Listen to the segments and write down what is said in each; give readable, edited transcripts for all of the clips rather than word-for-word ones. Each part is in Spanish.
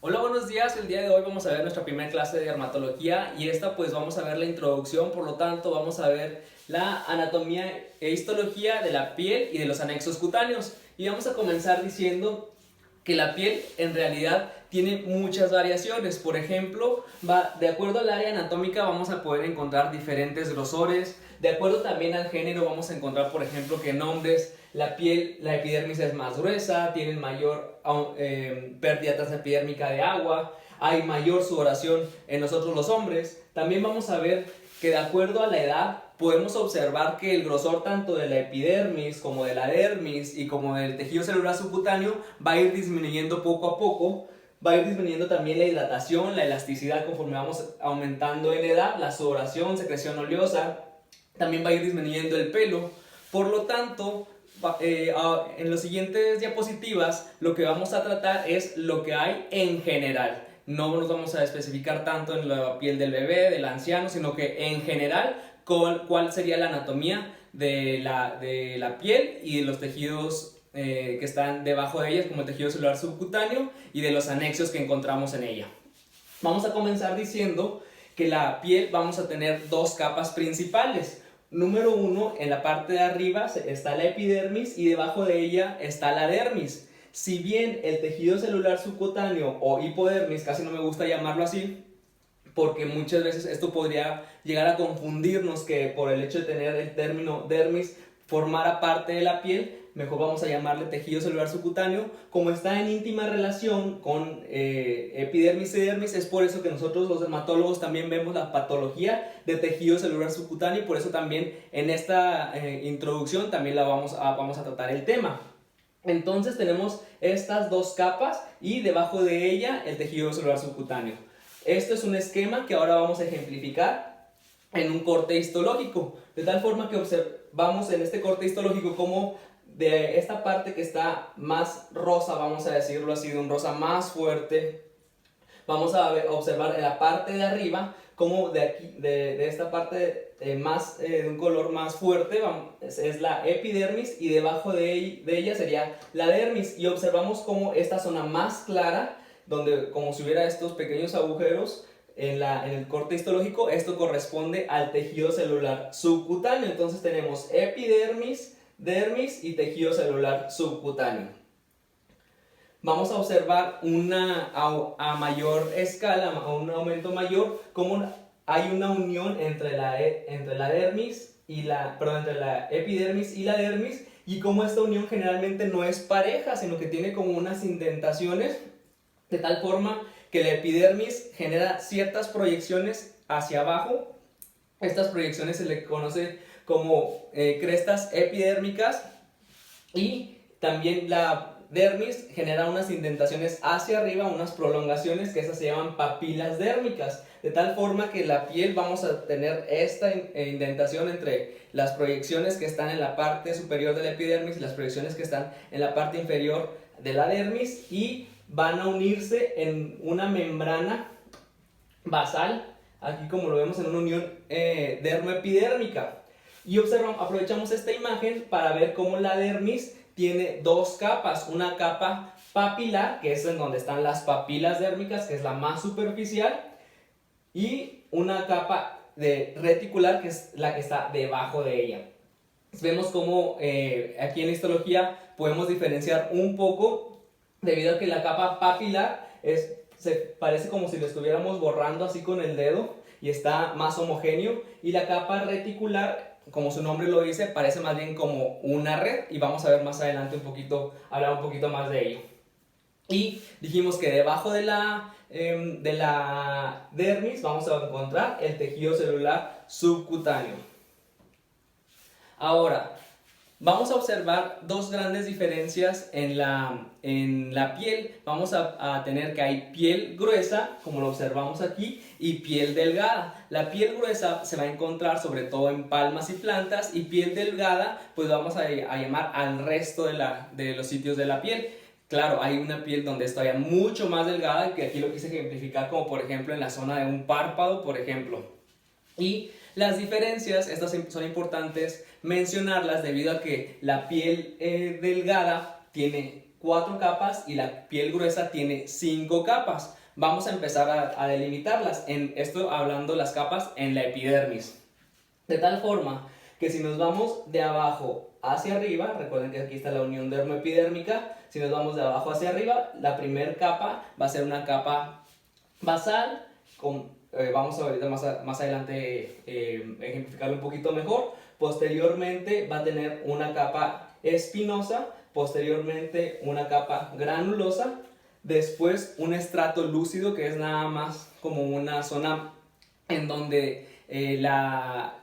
Hola, buenos días. El día de hoy vamos a ver nuestra primera clase de dermatología y esta pues vamos a ver la introducción, por lo tanto vamos a ver la anatomía e histología de la piel y de los anexos cutáneos. Y vamos a comenzar diciendo que la piel en realidad tiene muchas variaciones. Por ejemplo, de acuerdo al área anatómica vamos a poder encontrar diferentes grosores. De acuerdo también al género vamos a encontrar, por ejemplo, que en hombres la piel, la epidermis es más gruesa, tienen mayor pérdida transepidérmica de agua, hay mayor sudoración en nosotros los hombres. También vamos a ver que de acuerdo a la edad podemos observar que el grosor tanto de la epidermis como de la dermis y como del tejido celular subcutáneo va a ir disminuyendo poco a poco. Va a ir disminuyendo también la hidratación, la elasticidad conforme vamos aumentando en edad, la sudoración, secreción oleosa, también va a ir disminuyendo el pelo. Por lo tanto, en las siguientes diapositivas lo que vamos a tratar es lo que hay en general. No nos vamos a especificar tanto en la piel del bebé, del anciano, sino que en general cuál sería la anatomía de la piel y de los tejidos que están debajo de ellas, como el tejido celular subcutáneo y de los anexos que encontramos en ella. Vamos a comenzar diciendo que la piel vamos a tener dos capas principales. Número uno, en la parte de arriba está la epidermis y debajo de ella está la dermis. Si bien el tejido celular subcutáneo o hipodermis, casi no me gusta llamarlo así, porque muchas veces esto podría llegar a confundirnos, que por el hecho de tener el término dermis formara parte de la piel, mejor vamos a llamarle tejido celular subcutáneo. Como está en íntima relación con epidermis y dermis, es por eso que nosotros los dermatólogos también vemos la patología de tejido celular subcutáneo, y por eso también en esta introducción también vamos a tratar el tema. Entonces tenemos estas dos capas y debajo de ella el tejido celular subcutáneo. Esto es un esquema que ahora vamos a ejemplificar en un corte histológico, de tal forma que observamos en este corte histológico cómo de esta parte que está más rosa, vamos a decirlo así, de un rosa más fuerte, vamos a observar en la parte de arriba como de esta parte de un color más fuerte es la epidermis, y debajo de ella sería la dermis, y observamos como esta zona más clara, donde como si hubiera estos pequeños agujeros en el corte histológico, esto corresponde al tejido celular subcutáneo. Entonces tenemos epidermis, dermis y tejido celular subcutáneo. Vamos a observar a mayor escala, a un aumento mayor, cómo hay una unión entre la dermis y entre la epidermis y la dermis, y cómo esta unión generalmente no es pareja, sino que tiene como unas indentaciones, de tal forma que la epidermis genera ciertas proyecciones hacia abajo. Estas proyecciones se le conoce como crestas epidérmicas, y también la dermis genera unas indentaciones hacia arriba, unas prolongaciones, que esas se llaman papilas dérmicas, de tal forma que la piel vamos a tener esta indentación entre las proyecciones que están en la parte superior de la epidermis y las proyecciones que están en la parte inferior de la dermis, y van a unirse en una membrana basal, aquí como lo vemos en una unión dermoepidérmica. Y aprovechamos esta imagen para ver cómo la dermis tiene dos capas, una capa papilar, que es en donde están las papilas dérmicas, que es la más superficial, y una capa reticular, que es la que está debajo de ella. Vemos cómo aquí en la histología podemos diferenciar un poco, debido a que la capa papilar se parece como si lo estuviéramos borrando así con el dedo, y está más homogéneo, y la capa reticular, como su nombre lo dice, parece más bien como una red, y vamos a ver más adelante hablar un poquito más de ello. Y dijimos que debajo de la dermis vamos a encontrar el tejido celular subcutáneo. Ahora, vamos a observar dos grandes diferencias en la piel. Vamos a tener que hay piel gruesa, como lo observamos aquí, y piel delgada. La piel gruesa se va a encontrar sobre todo en palmas y plantas, y piel delgada pues vamos a llamar al resto de los sitios de la piel. Claro, hay una piel donde es todavía mucho más delgada, que aquí lo quise ejemplificar como por ejemplo en la zona de un párpado, por ejemplo. Y las diferencias, estas son importantes mencionarlas, debido a que la piel delgada tiene 4 capas y la piel gruesa tiene 5 capas. Vamos a empezar a delimitarlas, en esto hablando las capas en la epidermis. De tal forma que si nos vamos de abajo hacia arriba, recuerden que aquí está la unión dermoepidérmica, si nos vamos de abajo hacia arriba, la primera capa va a ser una capa basal, vamos a ver más adelante ejemplificarlo un poquito mejor. Posteriormente va a tener una capa espinosa, posteriormente una capa granulosa, después un estrato lúcido, que es nada más como una zona en donde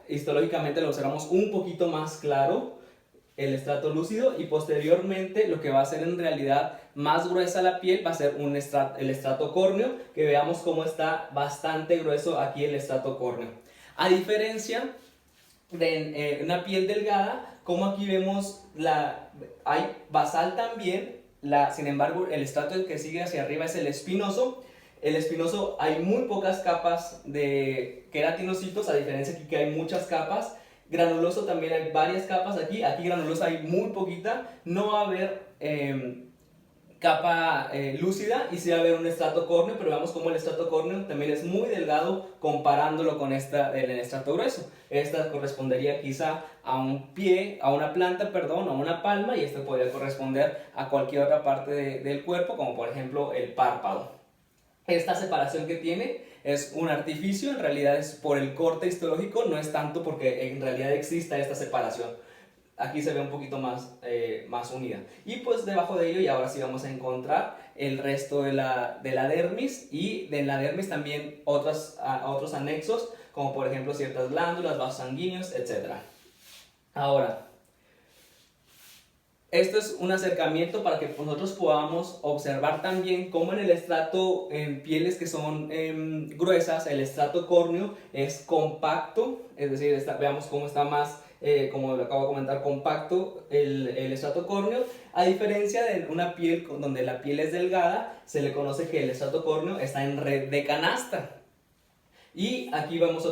histológicamente lo observamos un poquito más claro, el estrato lúcido, y posteriormente lo que va a ser en realidad más gruesa la piel va a ser el estrato córneo, que veamos cómo está bastante grueso aquí el estrato córneo. A diferencia de una piel delgada, como aquí vemos hay basal también, sin embargo el estrato que sigue hacia arriba es el espinoso. El espinoso hay muy pocas capas de queratinocitos, a diferencia aquí que hay muchas capas. Granuloso también hay varias capas aquí granulosa hay muy poquita, no va a haber capa lúcida y sí va a haber un estrato córneo, pero veamos cómo el estrato córneo también es muy delgado comparándolo con el estrato grueso. Esta correspondería quizá a un pie, a una planta, perdón, a una palma, y esto podría corresponder a cualquier otra parte del cuerpo, como por ejemplo el párpado. Esta separación que tiene es un artificio, en realidad es por el corte histológico, no es tanto porque en realidad exista esta separación. Aquí se ve un poquito más unida. Y pues debajo de ello, y ahora sí vamos a encontrar el resto de la dermis, y de la dermis también otros anexos, como por ejemplo ciertas glándulas, vasos sanguíneos, etc. Ahora, esto es un acercamiento para que nosotros podamos observar también cómo en el estrato, en pieles que son gruesas, el estrato córneo es compacto, es decir, veamos cómo está más, como lo acabo de comentar, compacto el estrato córneo, a diferencia de una piel donde la piel es delgada, se le conoce que el estrato córneo está en red de canasta. Y aquí vemos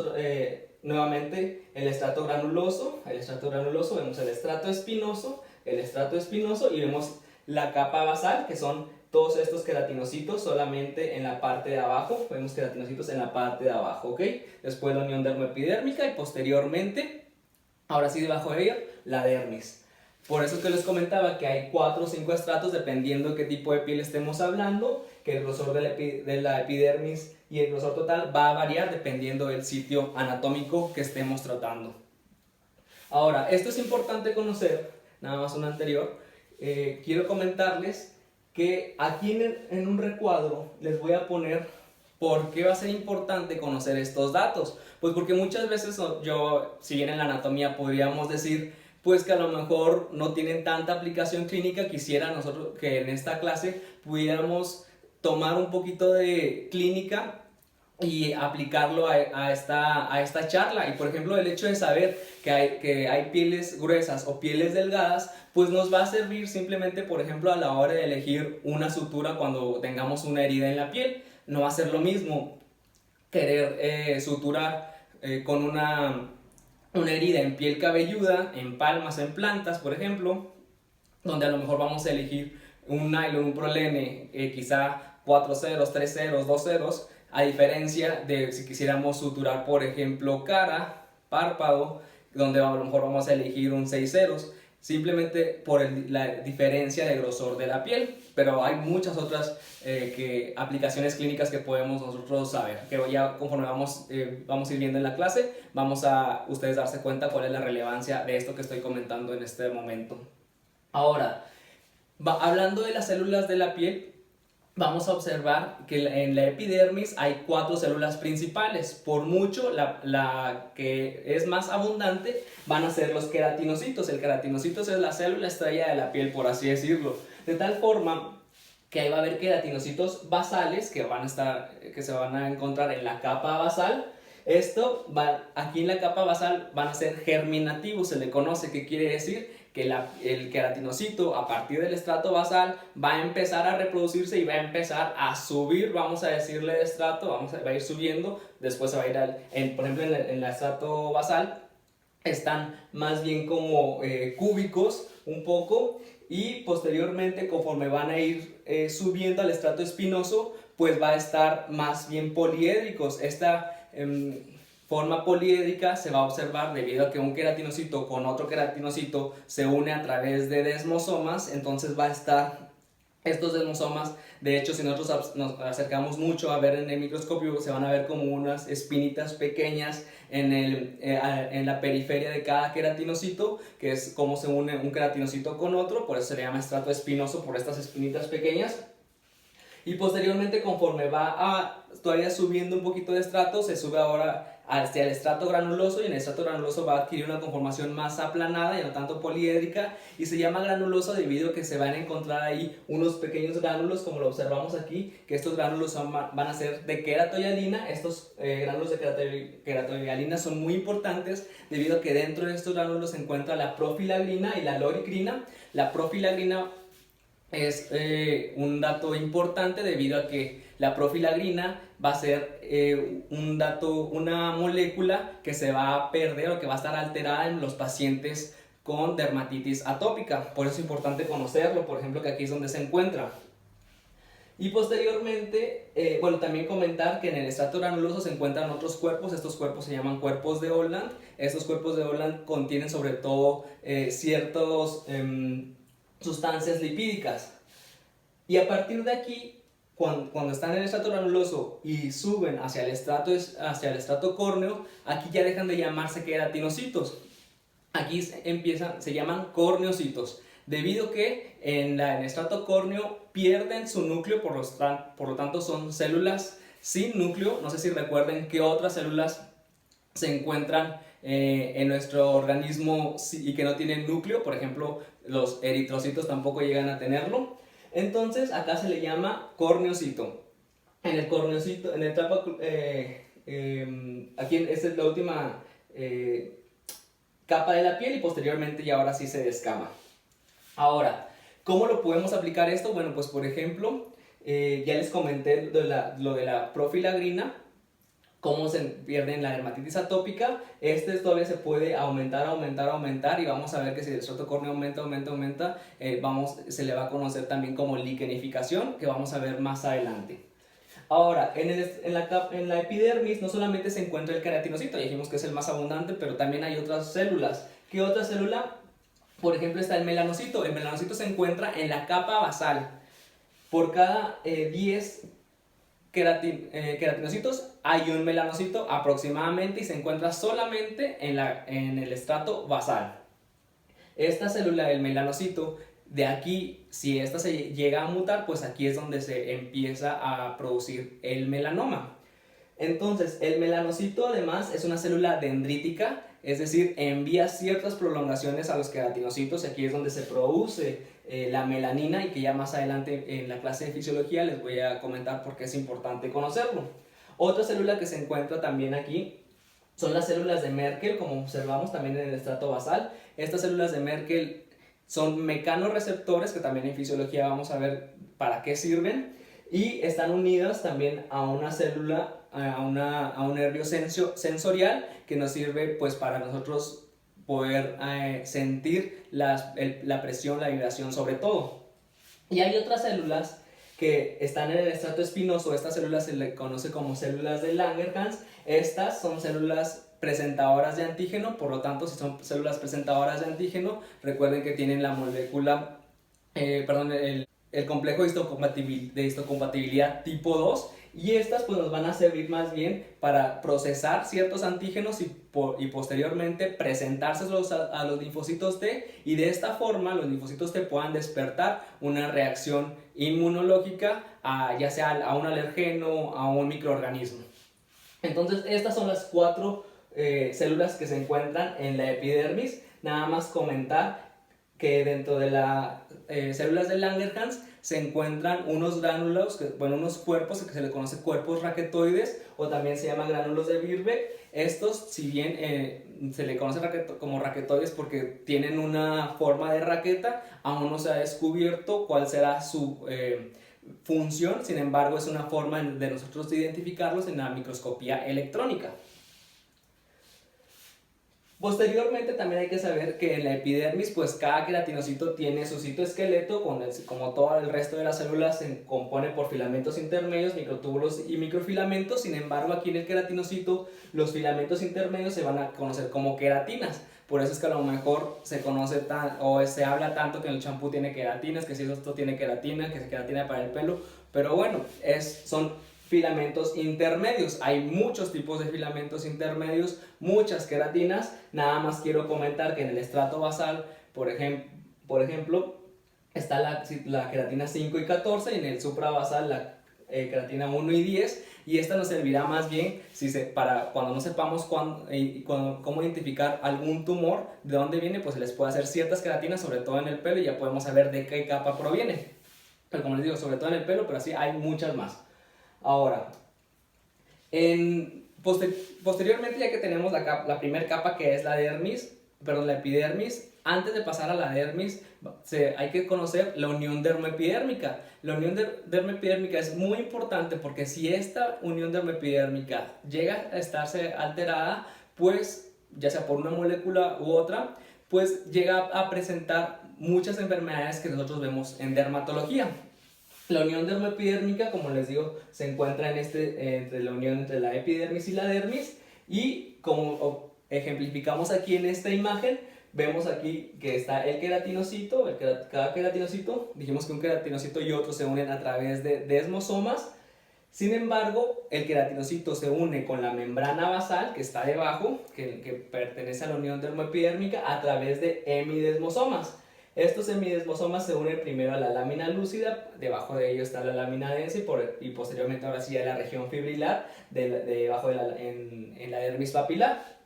nuevamente el estrato granuloso, vemos el estrato espinoso, y vemos la capa basal, que son todos estos queratinocitos solamente en la parte de abajo. Vemos queratinocitos en la parte de abajo, ¿ok? Después la unión dermoepidérmica y posteriormente, ahora sí debajo de ella, la dermis. Por eso que les comentaba que hay 4 o 5 estratos dependiendo de qué tipo de piel estemos hablando, que el grosor de la epidermis y el grosor total va a variar dependiendo del sitio anatómico que estemos tratando. Ahora, esto es importante conocer, nada más un anterior, quiero comentarles que aquí en un recuadro les voy a poner por qué va a ser importante conocer estos datos. Pues porque muchas veces si bien en la anatomía podríamos decir pues que a lo mejor no tienen tanta aplicación clínica, quisiera nosotros que en esta clase pudiéramos tomar un poquito de clínica y aplicarlo a esta charla. Y por ejemplo, el hecho de saber que hay pieles gruesas o pieles delgadas, pues nos va a servir simplemente, por ejemplo, a la hora de elegir una sutura cuando tengamos una herida en la piel. No va a ser lo mismo querer suturar con una herida en piel cabelluda, en palmas, en plantas, por ejemplo, donde a lo mejor vamos a elegir un nylon, un prolene, quizá 4 ceros, 3 ceros, 2 ceros, a diferencia de si quisiéramos suturar, por ejemplo, cara, párpado, donde a lo mejor vamos a elegir un 6 ceros, simplemente por la diferencia de grosor de la piel. Pero hay muchas otras aplicaciones clínicas que podemos nosotros saber, que ya conforme vamos a ir viendo en la clase, vamos a ustedes darse cuenta cuál es la relevancia de esto que estoy comentando en este momento. Ahora, hablando de las células de la piel, vamos a observar que en la epidermis hay 4 células principales. Por mucho, la que es más abundante van a ser los queratinocitos. El queratinocito es la célula estrella de la piel, por así decirlo. De tal forma que ahí va a haber queratinocitos basales que se van a encontrar en la capa basal. Aquí en la capa basal van a ser germinativos, se le conoce. ¿Qué quiere decir? Que el queratinocito a partir del estrato basal va a empezar a reproducirse y va a empezar a subir, vamos a decirle, de estrato, va a ir subiendo, después se va a ir por ejemplo en el estrato basal están más bien como cúbicos un poco, y posteriormente, conforme van a ir subiendo al estrato espinoso, pues va a estar más bien poliédricos. Esta forma poliédrica se va a observar debido a que un queratinocito con otro queratinocito se une a través de desmosomas. Entonces va a estar estos desmosomas, de hecho, si nosotros nos acercamos mucho a ver en el microscopio, se van a ver como unas espinitas pequeñas en la periferia de cada queratinocito, que es como se une un queratinocito con otro, por eso se le llama estrato espinoso, por estas espinitas pequeñas. Y posteriormente, conforme va todavía subiendo un poquito de estrato, se sube ahora hacia el estrato granuloso, y en el estrato granuloso va a adquirir una conformación más aplanada y no tanto poliédrica, y se llama granuloso debido a que se van a encontrar ahí unos pequeños gránulos, como lo observamos aquí, que estos gránulos van a ser de queratoialina. Estos gránulos de queratoialina son muy importantes debido a que dentro de estos gránulos se encuentra la profilagrina y la loricrina. La profilagrina es un dato importante debido a que la profilagrina va a ser una molécula que se va a perder o que va a estar alterada en los pacientes con dermatitis atópica. Por eso es importante conocerlo, por ejemplo, que aquí es donde se encuentra. Y posteriormente, también comentar que en el estrato granuloso se encuentran otros cuerpos. Estos cuerpos se llaman cuerpos de Holland. Estos cuerpos de Holland contienen sobre todo ciertos sustancias lipídicas, y a partir de aquí, cuando están en el estrato granuloso y suben hacia el estrato córneo, aquí ya dejan de llamarse queratinocitos, aquí se llaman corneocitos, debido a que en el estrato córneo pierden su núcleo, por lo tanto son células sin núcleo. No sé si recuerden qué otras células se encuentran en nuestro organismo y que no tienen núcleo. Por ejemplo, los eritrocitos tampoco llegan a tenerlo. Entonces acá se le llama corneocito. En el corneocito, en la etapa aquí esta es la última capa de la piel, y posteriormente ya ahora sí se descama. Ahora, ¿cómo lo podemos aplicar esto? Bueno, pues por ejemplo, ya les comenté lo de la profilagrina, cómo se pierde en la dermatitis atópica. Todavía se puede aumentar, y vamos a ver que si el estrato córneo aumenta, se le va a conocer también como liquenificación, que vamos a ver más adelante. Ahora, en la epidermis no solamente se encuentra el queratinocito, ya dijimos que es el más abundante, pero también hay otras células. ¿Qué otra célula? Por ejemplo, está el melanocito. El melanocito se encuentra en la capa basal. Por cada 10 queratinocitos hay un melanocito aproximadamente, y se encuentra solamente en el estrato basal. Esta célula del melanocito, de aquí, si esta se llega a mutar, pues aquí es donde se empieza a producir el melanoma. Entonces, el melanocito además es una célula dendrítica, es decir, envía ciertas prolongaciones a los queratinocitos, y aquí es donde se produce la melanina, y que ya más adelante en la clase de fisiología les voy a comentar por qué es importante conocerlo. Otra célula que se encuentra también aquí son las células de Merkel, como observamos también en el estrato basal. Estas células de Merkel son mecanorreceptores, que también en fisiología vamos a ver para qué sirven, y están unidas también a una célula, a un nervio sensorial, que nos sirve pues para nosotros poder sentir la presión, la vibración sobre todo. Y hay otras células que están en el estrato espinoso. Estas células se le conoce como células de Langerhans. Estas son células presentadoras de antígeno, por lo tanto, si son células presentadoras de antígeno, recuerden que tienen la molécula, el complejo de histocompatibilidad tipo 2, y estas pues nos van a servir más bien para procesar ciertos antígenos y posteriormente presentárselos a los linfocitos T, y de esta forma los linfocitos T puedan despertar una reacción inmunológica ya sea a un alergeno, a un microorganismo. Entonces estas son las 4 células que se encuentran en la epidermis. Nada más comentar que dentro de las células de Langerhans se encuentran unos gránulos, unos cuerpos que se les conoce cuerpos raquetoides, o también se llaman gránulos de Birbeck. Estos, si bien se le conoce como raquetoides porque tienen una forma de raqueta, aún no se ha descubierto cuál será su función. Sin embargo, es una forma de nosotros identificarlos en la microscopía electrónica. Posteriormente también hay que saber que en la epidermis pues cada queratinocito tiene su citoesqueleto, como todo el resto de las células se compone por filamentos intermedios, microtúbulos y microfilamentos. Sin embargo, aquí en el queratinocito los filamentos intermedios se van a conocer como queratinas. Por eso es que a lo mejor se conoce o se habla tanto que el champú tiene queratinas, que si esto tiene queratina, que es queratina para el pelo. Pero bueno, son filamentos intermedios. Hay muchos tipos de filamentos intermedios, muchas queratinas. Nada más quiero comentar que en el estrato basal, por ejemplo, está la queratina 5 y 14, y en el suprabasal la queratina 1 y 10, y esta nos servirá más bien para cuando no sepamos cómo identificar algún tumor, de dónde viene, pues se les puede hacer ciertas queratinas, sobre todo en el pelo, y ya podemos saber de qué capa proviene. Pero como les digo, sobre todo en el pelo, pero así hay muchas más. Ahora, posteriormente, ya que tenemos la primera capa, que es la epidermis, antes de pasar a la dermis, hay que conocer la unión dermoepidérmica. La unión dermoepidérmica es muy importante, porque si esta unión dermoepidérmica llega a estarse alterada, pues ya sea por una molécula u otra, pues llega a presentar muchas enfermedades que nosotros vemos en dermatología. La unión dermoepidérmica, como les digo, se encuentra entre la unión entre la epidermis y la dermis, y como ejemplificamos aquí en esta imagen, vemos aquí que está el queratinocito. Cada queratinocito, dijimos que un queratinocito y otro se unen a través de desmosomas. Sin embargo, el queratinocito se une con la membrana basal que está debajo, que pertenece a la unión dermoepidérmica, a través de hemidesmosomas. Estos hemidesmosomas se unen primero a la lámina lúcida, debajo de ello está la lámina densa, y posteriormente ahora sí a la región fibrilar, debajo en la dermis papilar.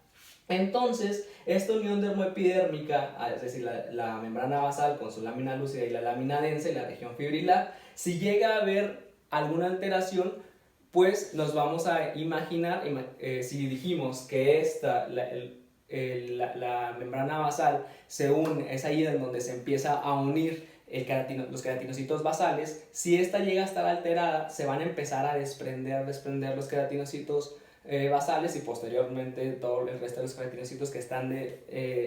Entonces, esta unión dermoepidérmica, es decir, la membrana basal con su lámina lúcida y la lámina densa y la región fibrilar, si llega a haber alguna alteración, pues nos vamos a imaginar, si dijimos que la membrana basal se une, es ahí en donde se empieza a unir los queratinocitos basales. Si esta llega a estar alterada, se van a empezar a desprender los queratinocitos basales, y posteriormente todo el resto de los queratinocitos que están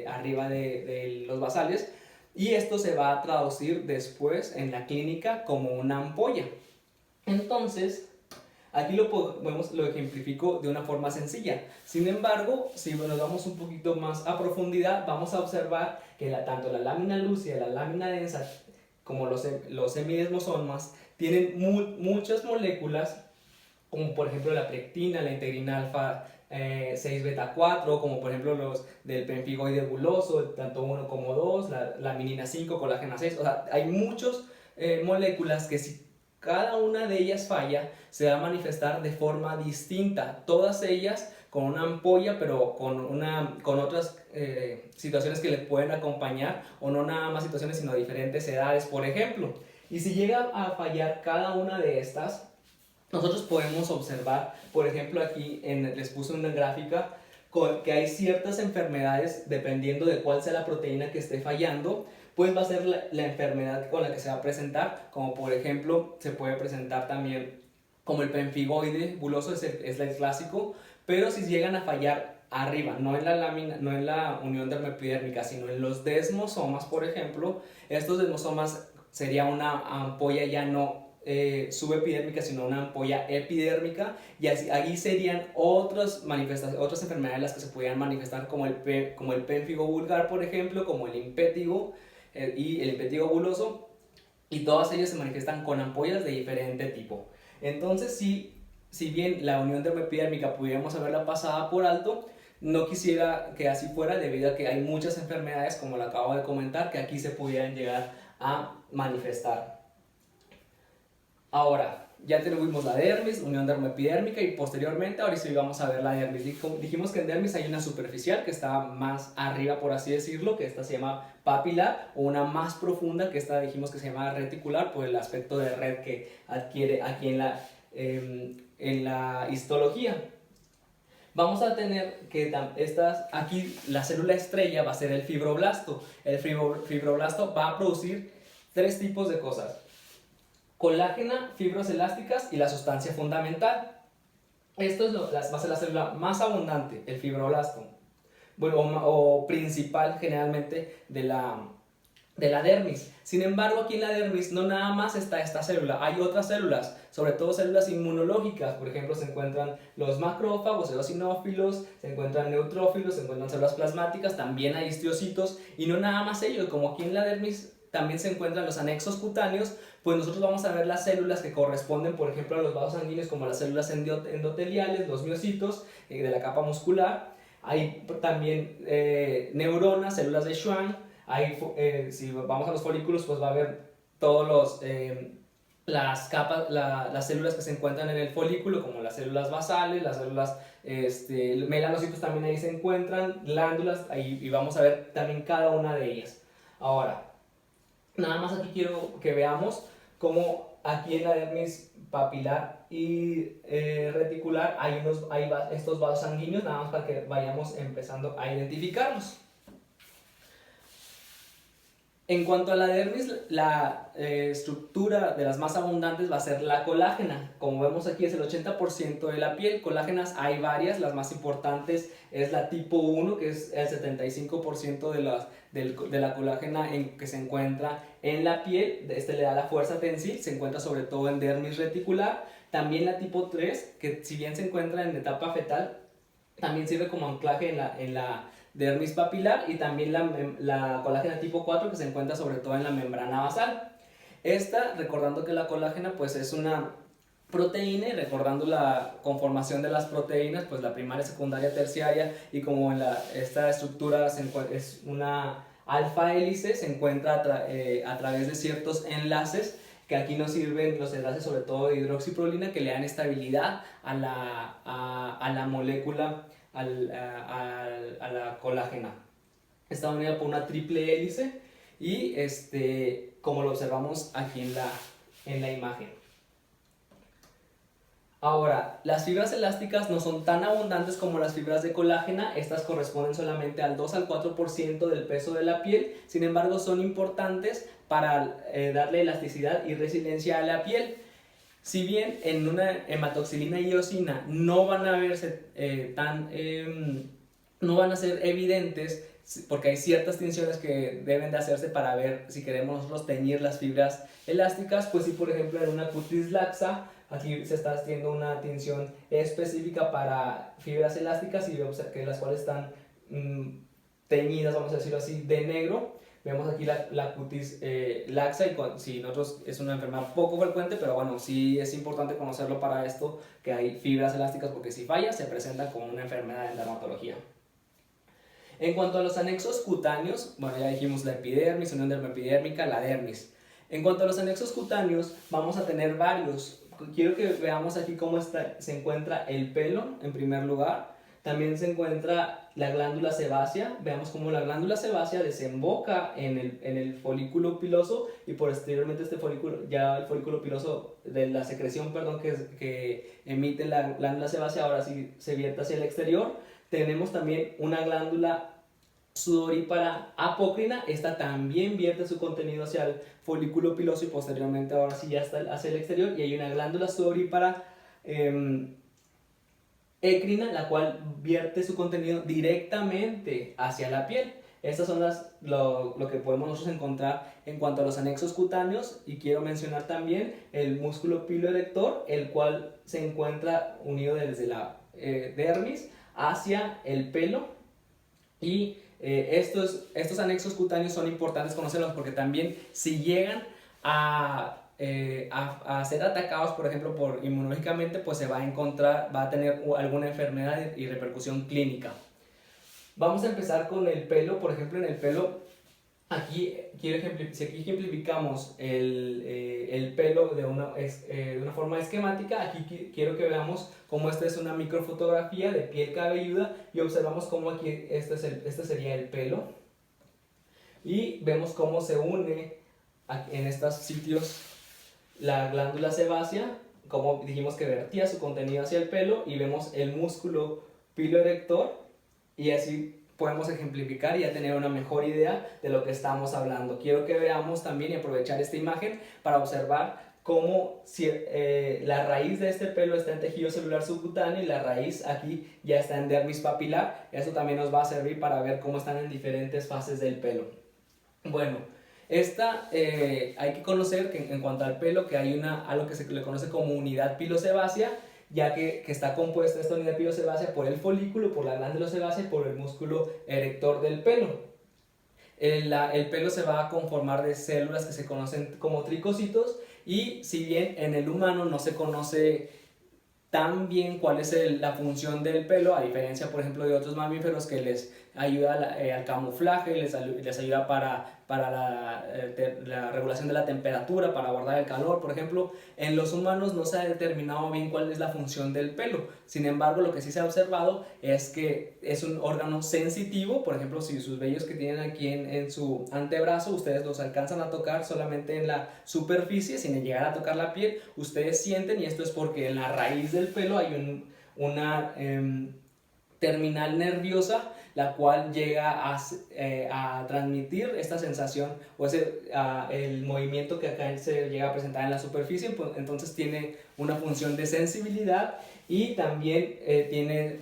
arriba de los basales, y esto se va a traducir después en la clínica como una ampolla. Entonces, aquí lo ejemplifico de una forma sencilla. Sin embargo, si nos vamos un poquito más a profundidad, vamos a observar que tanto la lámina lúcida, la lámina densa, como los hemidesmosomas, tienen muchas moléculas, como por ejemplo la prectina, la integrina alfa 6 beta 4, como por ejemplo los del pemfigoide buloso, tanto 1 como 2, la minina 5, colágena 6. O sea, hay muchas moléculas que, si cada una de ellas falla, se va a manifestar de forma distinta, todas ellas con una ampolla, pero con otras situaciones que les pueden acompañar, o no nada más situaciones, sino diferentes edades, por ejemplo. Y si llega a fallar cada una de estas, nosotros podemos observar, por ejemplo, aquí les puse una gráfica que hay ciertas enfermedades, dependiendo de cuál sea la proteína que esté fallando, pues va a ser la enfermedad con la que se va a presentar. Como por ejemplo, se puede presentar también como el pemfigoide buloso, es el clásico, pero si llegan a fallar arriba, no en la lámina, no en la unión dermoepidérmica, sino en los desmosomas, por ejemplo, estos desmosomas sería una ampolla ya no subepidérmica, sino una ampolla epidérmica, y ahí serían otras enfermedades las que se podrían manifestar, como el pénfigo vulgar, por ejemplo, como el impétigo y el impétigo buloso, y todas ellas se manifiestan con ampollas de diferente tipo. Entonces, si bien la unión dermoepidérmica pudiéramos haberla pasado por alto, no quisiera que así fuera, debido a que hay muchas enfermedades, como lo acabo de comentar, que aquí se pudieran llegar a manifestar. Ahora, ya tuvimos la dermis, unión dermoepidérmica, y posteriormente, ahora sí vamos a ver la dermis. Dijimos que en dermis hay una superficial que está más arriba, por así decirlo, que esta se llama papilar, o una más profunda, que esta dijimos que se llama reticular, por el aspecto de red que adquiere aquí en la histología. Vamos a tener que aquí la célula estrella va a ser el fibroblasto. El fibroblasto va a producir tres tipos de cosas: colágena, fibras elásticas y la sustancia fundamental. Esto va a ser la célula más abundante, el fibroblasto. bueno, o principal generalmente de la dermis. Sin embargo, aquí en la dermis no nada más está esta célula, hay otras células, sobre todo células inmunológicas. Por ejemplo, se encuentran los macrófagos, eosinófilos, se encuentran neutrófilos, se encuentran células plasmáticas, también hay histiocitos, y no nada más ellos, como aquí en la dermis también se encuentran los anexos cutáneos, pues nosotros vamos a ver las células que corresponden, por ejemplo, a los vasos sanguíneos, como las células endoteliales, los miocitos de la capa muscular. Hay también neuronas, células de Schwann. Hay, si vamos a los folículos, pues va a haber todos las capas, las células que se encuentran en el folículo, como las células basales, las células melanocitos también ahí se encuentran, glándulas, ahí, y vamos a ver también cada una de ellas. Ahora, nada más aquí quiero que veamos cómo aquí en la dermis papilar y reticular hay estos vasos sanguíneos, nada más para que vayamos empezando a identificarlos. En cuanto a la dermis, la estructura de las más abundantes va a ser la colágena. Como vemos aquí es el 80% de la piel. Colágenas hay varias, las más importantes es la tipo 1, que es el 75% de la colágena que se encuentra en la piel. Este le da la fuerza tensil, se encuentra sobre todo en dermis reticular. También la tipo 3, que si bien se encuentra en etapa fetal, también sirve como anclaje en la dermis papilar, y también la colágena tipo 4, que se encuentra sobre todo en la membrana basal. Esta, recordando que la colágena pues es una proteína, y recordando la conformación de las proteínas, pues la primaria, secundaria, terciaria, y como esta estructura es una alfa hélice, se encuentra a través de ciertos enlaces, que aquí nos sirven los enlaces sobre todo de hidroxiprolina, que le dan estabilidad a la molécula, a la colágena. Está unida por una triple hélice, y como lo observamos aquí en la imagen. Ahora, las fibras elásticas no son tan abundantes como las fibras de colágena. Estas corresponden solamente al 2 al 4% del peso de la piel. Sin embargo, son importantes para darle elasticidad y resiliencia a la piel. Si bien en una hematoxilina y eosina no van a verse no van a ser evidentes, porque hay ciertas tinciones que deben de hacerse para ver si queremos nosotros teñir las fibras elásticas, pues si por ejemplo en una cutis laxa, aquí se está haciendo una tinción específica para fibras elásticas, y vemos que las cuales están teñidas, vamos a decirlo así, de negro. Vemos aquí la cutis laxa, y si nosotros es una enfermedad poco frecuente, pero bueno, sí es importante conocerlo para esto, que hay fibras elásticas, porque si falla se presenta como una enfermedad en dermatología. En cuanto a los anexos cutáneos, bueno, ya dijimos la epidermis, unión dermoepidérmica, la dermis. En cuanto a los anexos cutáneos, vamos a tener varios. Quiero que veamos aquí cómo se encuentra el pelo en primer lugar. También se encuentra la glándula sebácea. Veamos cómo la glándula sebácea desemboca en el folículo piloso, y posteriormente el folículo piloso de la secreción, que emite la glándula sebácea, ahora sí se vierte hacia el exterior. Tenemos también una glándula sudorípara apócrina. Esta también vierte su contenido hacia el folículo piloso, y posteriormente ahora sí ya está hacia el exterior. Y hay una glándula sudorípara écrina, la cual vierte su contenido directamente hacia la piel. Estas son lo que podemos nosotros encontrar en cuanto a los anexos cutáneos. Y quiero mencionar también el músculo piloerector, el cual se encuentra unido desde la dermis hacia el pelo. Y estos anexos cutáneos son importantes conocerlos, porque también si llegan a ser atacados, por ejemplo, inmunológicamente, pues va a tener alguna enfermedad y repercusión clínica. Vamos a empezar con el pelo. Por ejemplo, en el pelo, si aquí ejemplificamos el pelo de una forma esquemática, aquí quiero que veamos cómo esta es una microfotografía de piel cabelluda, y observamos cómo aquí este sería el pelo, y vemos cómo se une en estos sitios la glándula sebácea, como dijimos que vertía su contenido hacia el pelo, y vemos el músculo piloerector, y así podemos ejemplificar y ya tener una mejor idea de lo que estamos hablando. Quiero que veamos también y aprovechar esta imagen para observar cómo si, la raíz de este pelo está en tejido celular subcutáneo y la raíz aquí ya está en dermis papilar. Eso también nos va a servir para ver cómo están en diferentes fases del pelo. Bueno, hay que conocer que en cuanto al pelo, que hay algo que se le conoce como unidad pilosebácea, ya que está compuesta esta unidad pilosebácea por el folículo, por la glándula sebácea y por el músculo erector del pelo. El pelo se va a conformar de células que se conocen como tricocitos, y si bien en el humano no se conoce tan bien cuál es la función del pelo, a diferencia por ejemplo de otros mamíferos que les ayuda al camuflaje, les ayuda para la regulación de la temperatura, para guardar el calor, por ejemplo, en los humanos no se ha determinado bien cuál es la función del pelo. Sin embargo, lo que sí se ha observado es que es un órgano sensitivo. Por ejemplo, si sus vellos que tienen aquí en su antebrazo, ustedes los alcanzan a tocar solamente en la superficie, sin llegar a tocar la piel, ustedes sienten, y esto es porque en la raíz del pelo hay una terminal nerviosa, la cual llega a transmitir esta sensación o el movimiento que acá se llega a presentar en la superficie. Pues, entonces tiene una función de sensibilidad y también tiene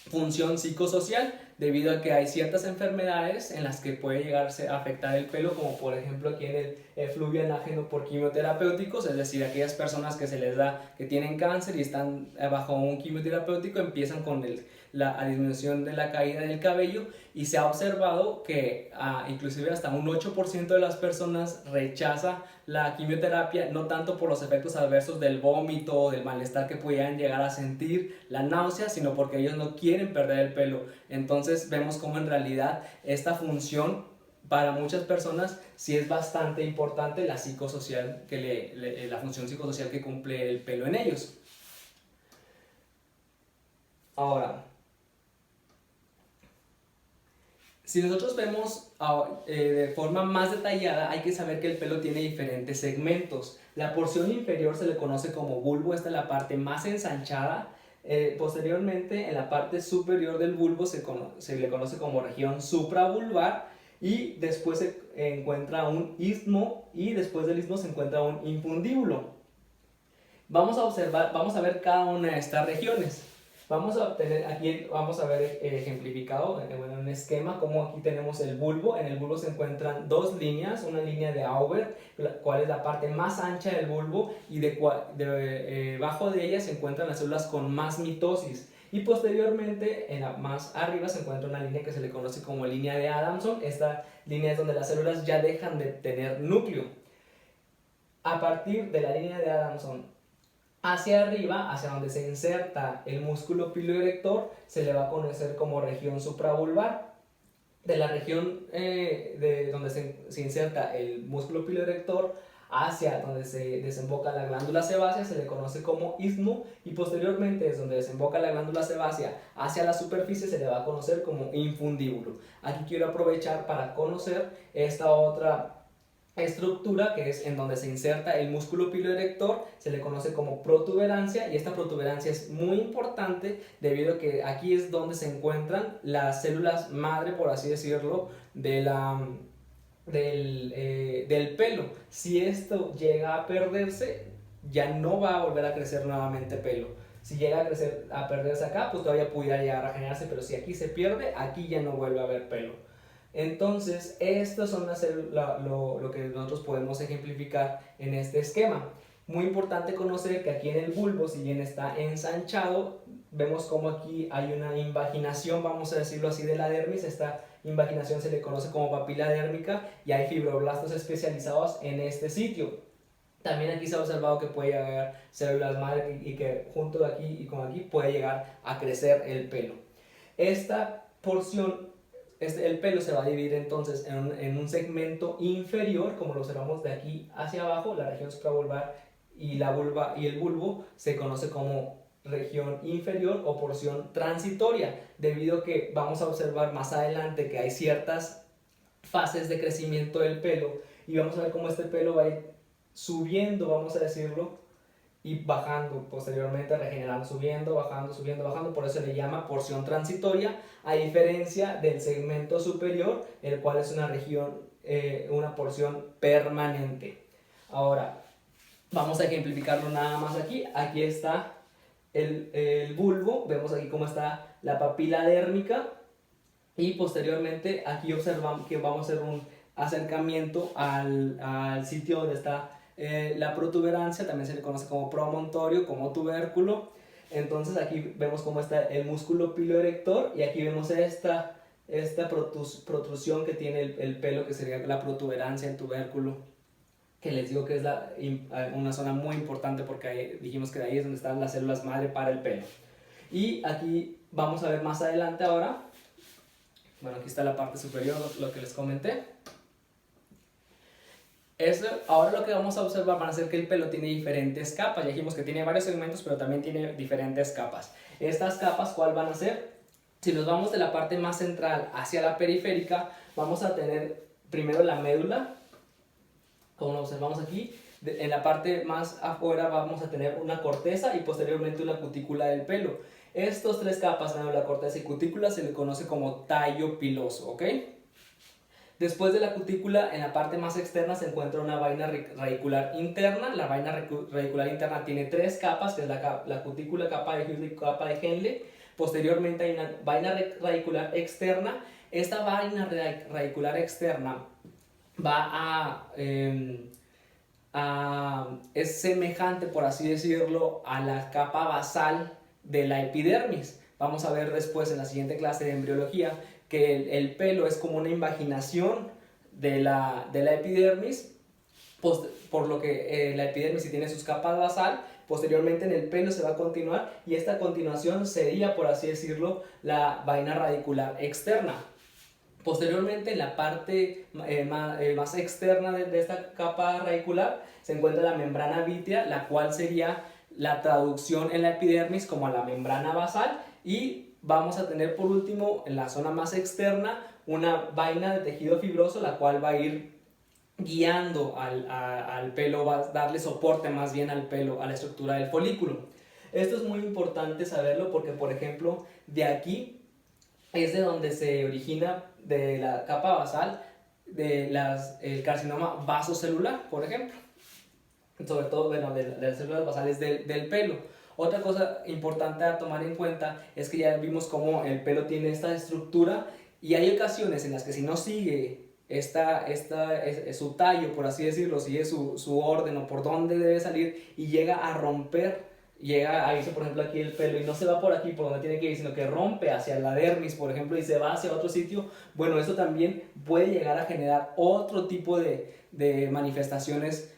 función psicosocial, debido a que hay ciertas enfermedades en las que puede llegarse a afectar el pelo, como por ejemplo aquí en el efluvio anágeno por quimioterapéuticos, es decir, aquellas personas que se les da, que tienen cáncer y están bajo un quimioterapéutico, empiezan con la disminución de la caída del cabello, y se ha observado que inclusive hasta un 8% de las personas rechaza la quimioterapia, no tanto por los efectos adversos del vómito o del malestar que pudieran llegar a sentir, la náusea, sino porque ellos no quieren perder el pelo. Entonces vemos cómo en realidad esta función para muchas personas sí es bastante importante, la psicosocial la función psicosocial que cumple el pelo en ellos. Ahora, si nosotros vemos de forma más detallada, hay que saber que el pelo tiene diferentes segmentos. La porción inferior se le conoce como bulbo, esta es la parte más ensanchada. Posteriormente, en la parte superior del bulbo se le conoce como región supravulvar, y después se encuentra un istmo, y después del istmo se encuentra un infundíbulo. Vamos a ver cada una de estas regiones. Vamos a ver ejemplificado en un esquema como aquí tenemos el bulbo. En el bulbo se encuentran dos líneas, una línea de Auber, cual es la parte más ancha del bulbo, y debajo de ella se encuentran las células con más mitosis. Y posteriormente, más arriba se encuentra una línea que se le conoce como línea de Adamson. Esta línea es donde las células ya dejan de tener núcleo. A partir de la línea de Adamson hacia arriba, hacia donde se inserta el músculo piloerector, se le va a conocer como región supravulvar. De la región de donde se inserta el músculo piloerector hacia donde se desemboca la glándula sebácea se le conoce como istmo, y posteriormente desde donde desemboca la glándula sebácea hacia la superficie se le va a conocer como infundíbulo. Aquí quiero aprovechar para conocer esta otra estructura, que es en donde se inserta el músculo piloerector, se le conoce como protuberancia, y esta protuberancia es muy importante debido a que aquí es donde se encuentran las células madre, por así decirlo, del pelo. Si esto llega a perderse, ya no va a volver a crecer nuevamente pelo. Si llega a perderse acá, pues todavía pudiera llegar a regenerarse, pero si aquí se pierde, aquí ya no vuelve a haber pelo. Entonces, estas son lo que nosotros podemos ejemplificar en este esquema. Muy importante conocer que aquí en el bulbo, si bien está ensanchado, vemos como aquí hay una invaginación, vamos a decirlo así, de la dermis. Esta invaginación se le conoce como papila dérmica, y hay fibroblastos especializados en este sitio. También aquí se ha observado que puede llegar células madre y que junto de aquí y con aquí puede llegar a crecer el pelo. Esta porción, el pelo se va a dividir entonces en un segmento inferior, como lo observamos de aquí hacia abajo, la región supravulvar, y la vulva y el bulbo se conoce como región inferior o porción transitoria, debido a que vamos a observar más adelante que hay ciertas fases de crecimiento del pelo, y vamos a ver cómo este pelo va a ir subiendo, vamos a decirlo, y bajando posteriormente, regenerando, subiendo, bajando, subiendo, bajando. Por eso se le llama porción transitoria, a diferencia del segmento superior, el cual es una región, una porción permanente. Ahora, Vamos a ejemplificarlo nada más aquí. Aquí está el bulbo, vemos aquí cómo está la papila dérmica y posteriormente aquí observamos que vamos a hacer un acercamiento al sitio donde está la protuberancia, también se le conoce como promontorio, como tubérculo. Entonces aquí vemos cómo está el músculo piloerector y aquí vemos esta protrusión que tiene el pelo, que sería la protuberancia, el tubérculo, que les digo que es una zona muy importante porque ahí, dijimos que de ahí es donde están las células madre para el pelo. Y aquí vamos a ver más adelante ahora, bueno, aquí está la parte superior, lo que les comenté. Ahora lo que vamos a observar van a ser que el pelo tiene diferentes capas. Ya dijimos que tiene varios segmentos, pero también tiene diferentes capas. Estas capas, ¿cuál van a ser? Si nos vamos de la parte más central hacia la periférica, vamos a tener primero la médula, como lo observamos aquí. En la parte más afuera vamos a tener una corteza y posteriormente una cutícula del pelo. Estos tres capas, médula, corteza y cutícula, se le conoce como tallo piloso, ¿ok? Después de la cutícula, en la parte más externa se encuentra una vaina radicular interna. La vaina radicular interna tiene tres capas, que es la cutícula, capa de Hughes y capa de Henle. Posteriormente hay una vaina radicular externa. Esta vaina radicular externa es semejante, por así decirlo, a la capa basal de la epidermis. Vamos a ver después en la siguiente clase de embriología que el pelo es como una invaginación de la epidermis, por lo que la epidermis sí tiene sus capas basal. Posteriormente en el pelo se va a continuar y esta continuación sería, por así decirlo, la vaina radicular externa. Posteriormente, en la parte más externa de esta capa radicular se encuentra la membrana vítrea, la cual sería la traducción en la epidermis como la membrana basal. Y vamos a tener por último en la zona más externa una vaina de tejido fibroso, la cual va a ir guiando al pelo, va a darle soporte más bien al pelo, a la estructura del folículo. Esto es muy importante saberlo porque, por ejemplo, de aquí es de donde se origina, de la capa basal, el carcinoma vasocelular, por ejemplo. Sobre todo, bueno, de las células basales del pelo. Otra cosa importante a tomar en cuenta es que ya vimos cómo el pelo tiene esta estructura y hay ocasiones en las que si no sigue su tallo, por así decirlo, sigue su orden o por dónde debe salir y llega a romper, llega a irse por ejemplo aquí el pelo y no se va por aquí por donde tiene que ir, sino que rompe hacia la dermis, por ejemplo, y se va hacia otro sitio. Bueno, eso también puede llegar a generar otro tipo de manifestaciones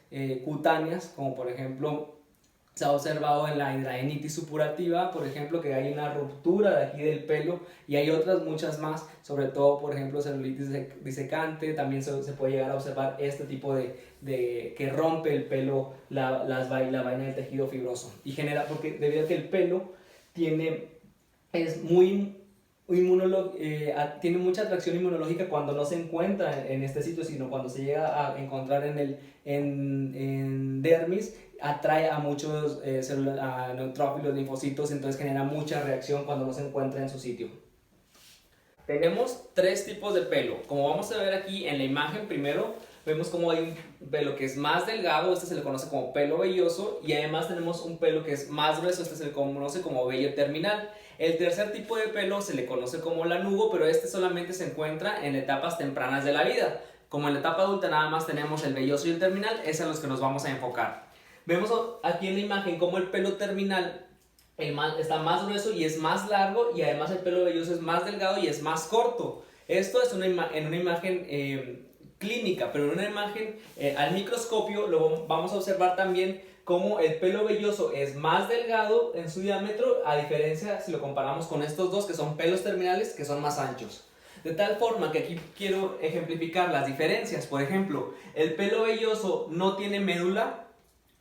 cutáneas, como por ejemplo se ha observado en la hidradenitis supurativa, por ejemplo, que hay una ruptura de aquí del pelo, y hay otras muchas más, sobre todo, por ejemplo, celulitis disecante. También se puede llegar a observar este tipo de que rompe el pelo, la vaina del tejido fibroso, y genera, porque debido a que el pelo es muy tiene mucha atracción inmunológica cuando no se encuentra en este sitio, sino cuando se llega a encontrar en dermis, atrae a muchos a neutrófilos, linfocitos, entonces genera mucha reacción cuando no se encuentra en su sitio. Tenemos tres tipos de pelo. Como vamos a ver aquí en la imagen, primero vemos como hay un pelo que es más delgado, este se le conoce como pelo velloso, y además tenemos un pelo que es más grueso, este se le conoce como vello terminal. El tercer tipo de pelo se le conoce como lanugo, pero este solamente se encuentra en etapas tempranas de la vida. Como en la etapa adulta nada más tenemos el velloso y el terminal, es en los que nos vamos a enfocar. Vemos aquí en la imagen como el pelo terminal está más grueso y es más largo, y además el pelo velloso es más delgado y es más corto. Esto es en una imagen clínica, pero en una imagen al microscopio lo vamos a observar también como el pelo velloso es más delgado en su diámetro, a diferencia si lo comparamos con estos dos que son pelos terminales, que son más anchos. De tal forma que aquí quiero ejemplificar las diferencias. Por ejemplo, el pelo velloso no tiene médula,